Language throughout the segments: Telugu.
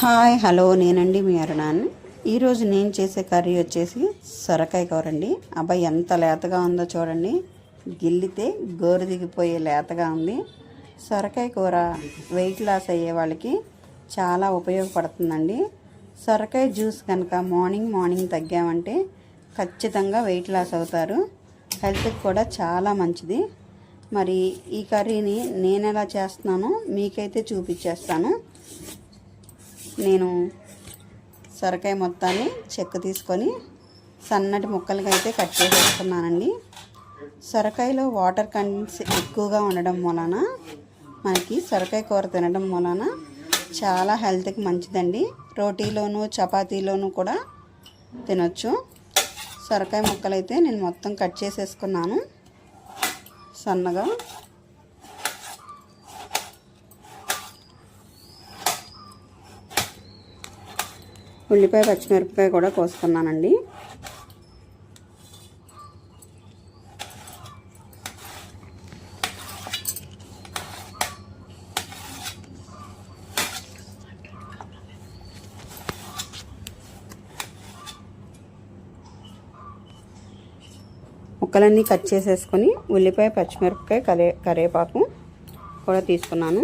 హాయ్ హలో నేనండి మీ అరుణాన్ని. ఈరోజు నేను చేసే కర్రీ వచ్చేసి సొరకాయ కూర అండి. అబ్బాయి ఎంత లేతగా ఉందో చూడండి, గిల్లితే గోరు దిగిపోయే లేతగా ఉంది. సొరకాయ కూర వెయిట్ లాస్ అయ్యే వాళ్ళకి చాలా ఉపయోగపడుతుందండి. సొరకాయ జ్యూస్ కనుక మార్నింగ్ తగ్గామంటే ఖచ్చితంగా వెయిట్ లాస్ అవుతారు. హెల్త్కి కూడా చాలా మంచిది. మరి ఈ కర్రీని నేను ఎలా చేస్తున్నానో మీకైతే చూపించేస్తాను. నేను సొరకాయ మొత్తాన్ని చెక్కు తీసుకొని సన్నటి ముక్కలుగా అయితే కట్ చేసేసుకున్నానండి. సొరకాయలో వాటర్ కంటెంట్స్ ఎక్కువగా ఉండడం వలన మనకి సొరకాయ కూర తినడం వలన చాలా హెల్త్కి మంచిదండి. రోటీలోను చపాతీలోను కూడా తినొచ్చు. సొరకాయ ముక్కలు అయితే నేను మొత్తం కట్ చేసేసుకున్నాను సన్నగా. ఉల్లిపాయ పచ్చిమిరపకాయ కూడా కోసుకున్నానండి. ముక్కలన్నీ కట్ చేసేసుకొని ఉల్లిపాయ పచ్చిమిరపకాయ కరివేపాకు కూడా తీసుకున్నాను.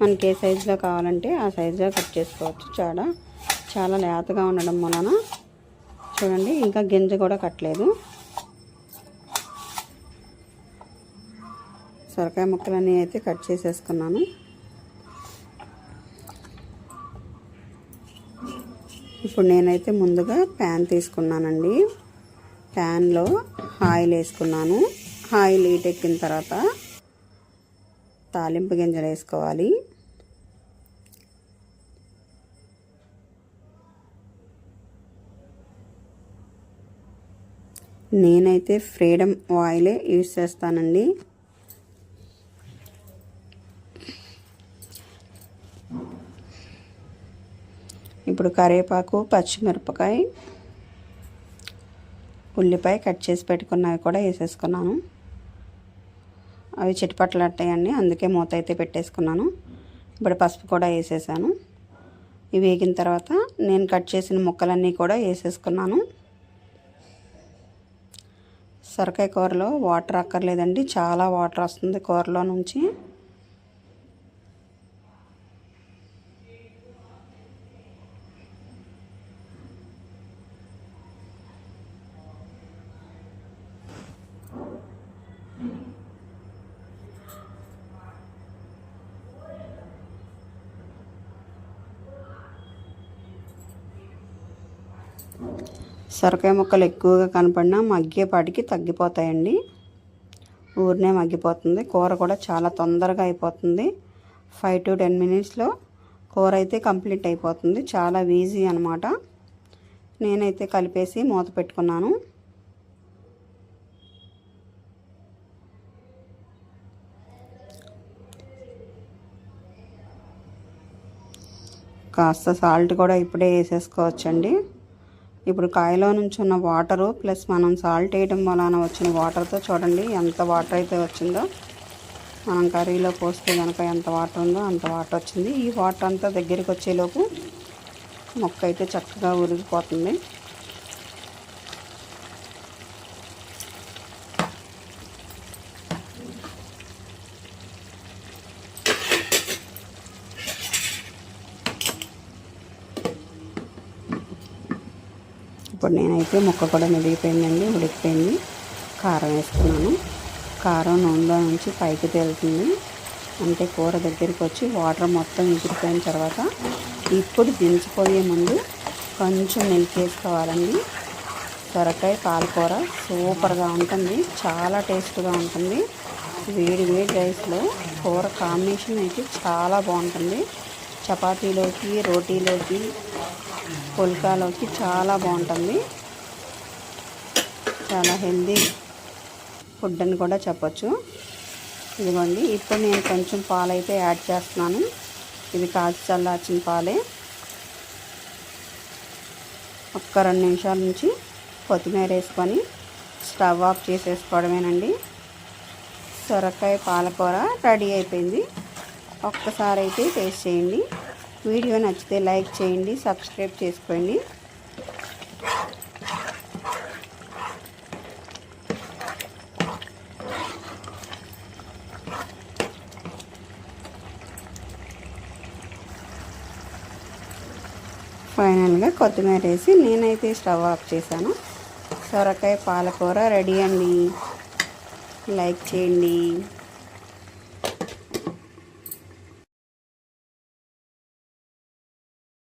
మనకి ఏ సైజులో కావాలంటే ఆ సైజులో కట్ చేసుకోవచ్చు. చాలా లేతగా ఉండడం వలన చూడండి, ఇంకా గింజ కూడా కట్టలేదు. సొరకాయ ముక్కలన్నీ అయితే కట్ చేసేసుకున్నాను. ఇప్పుడు నేనైతే ముందుగా ప్యాన్ తీసుకున్నానండి. ప్యాన్లో ఆయిల్ వేసుకున్నాను. ఆయిల్ హీటెక్కిన తర్వాత తాలింపు గింజలు వేసుకోవాలి. నేనైతే ఫ్రీడమ్ ఆయిలే యూజ్ చేస్తానండి. ఇప్పుడు కరివేపాకు పచ్చిమిరపకాయ ఉల్లిపాయ కట్ చేసి పెట్టుకున్నవి కూడా వేసేసుకున్నాను. అవి చిటపట్లాడతాయండి, అందుకే మూత అయితే పెట్టేసుకున్నాను. ఇప్పుడు పసుపు కూడా వేసేసాను. ఇవి వేగిన తర్వాత నేను కట్ చేసిన ముక్కలన్నీ కూడా వేసేసుకున్నాను. సొరకాయ కూరలో వాటర్ అక్కర్లేదండి, చాలా వాటర్ వస్తుంది కూరలో నుంచి. సొరకాయ ముక్కలు ఎక్కువగా కనపడినా మగ్గేపాటికి తగ్గిపోతాయండి. ఊరినే మగ్గిపోతుంది. కూర కూడా చాలా తొందరగా అయిపోతుంది. 5 to 10 minutesలో కూర అయితే కంప్లీట్ అయిపోతుంది. చాలా ఈజీ అన్నమాట. నేనైతే కలిపేసి మూత పెట్టుకున్నాను. కాస్త సాల్ట్ కూడా ఇప్పుడే వేసేసుకోవచ్చండి. ఇప్పుడు కాయలో నుంచి ఉన్న వాటరు ప్లస్ మనం సాల్ట్ వేయడం వలన వచ్చిన వాటర్తో చూడండి ఎంత వాటర్ అయితే వచ్చిందో. మనం కర్రీలో పోస్తే కనుక ఎంత వాటర్ ఉందో అంత వాటర్ వచ్చింది. ఈ వాటర్ అంతా దగ్గరికి వచ్చేలోపు మొక్క అయితే చక్కగా ఉడికిపోతుంది. ఇప్పుడు నేనైతే ముక్క కూడా మెదిగిపోయిందండి, ఉడికిపోయింది. కారం వేసుకున్నాను. కారం నూనెలో నుంచి పైకి తేలుతుంది, అంటే కూర దగ్గరికి వచ్చి వాటర్ మొత్తం ఎగిరిపోయిన తర్వాత ఇప్పుడు దించిపోయే ముందు కొంచెం నెయ్యి వేసుకోవాలండి. సొరకాయ పాలకూర సూపర్గా ఉంటుంది, చాలా టేస్ట్గా ఉంటుంది. వేడి రైస్లో కూర కాంబినేషన్ అయితే చాలా బాగుంటుంది. చపాతీలోకి, రోటీలోకి, పుల్కాలోకి చాలా బాగుంటుంది. చాలా హెల్దీ ఫుడ్ అని కూడా చెప్పచ్చు. ఇదిగోండి, ఇప్పుడు నేను కొంచెం పాలైతే యాడ్ చేస్తున్నాను. ఇది కాచి చల్లార్చిన పాలే. ఒక్క 2 నిమిషాల నుంచి కొత్తిమీర వేసుకొని స్టవ్ ఆఫ్ చేసేసుకోవడమేనండి. సొరకాయ పాలకూర రెడీ అయిపోయింది. ఒక్కసారి అయితే టేస్ట్ చేయండి, వీడియో నచ్చితే లైక్ చేయండి, సబ్స్క్రైబ్ చేసుకోండి. ఫైనల్గా కొత్తిమీర వేసి నేనైతే స్టవ్ ఆఫ్ చేశాను. సొరకాయ పాలకూర రెడీ అండి. లైక్ చేయండి.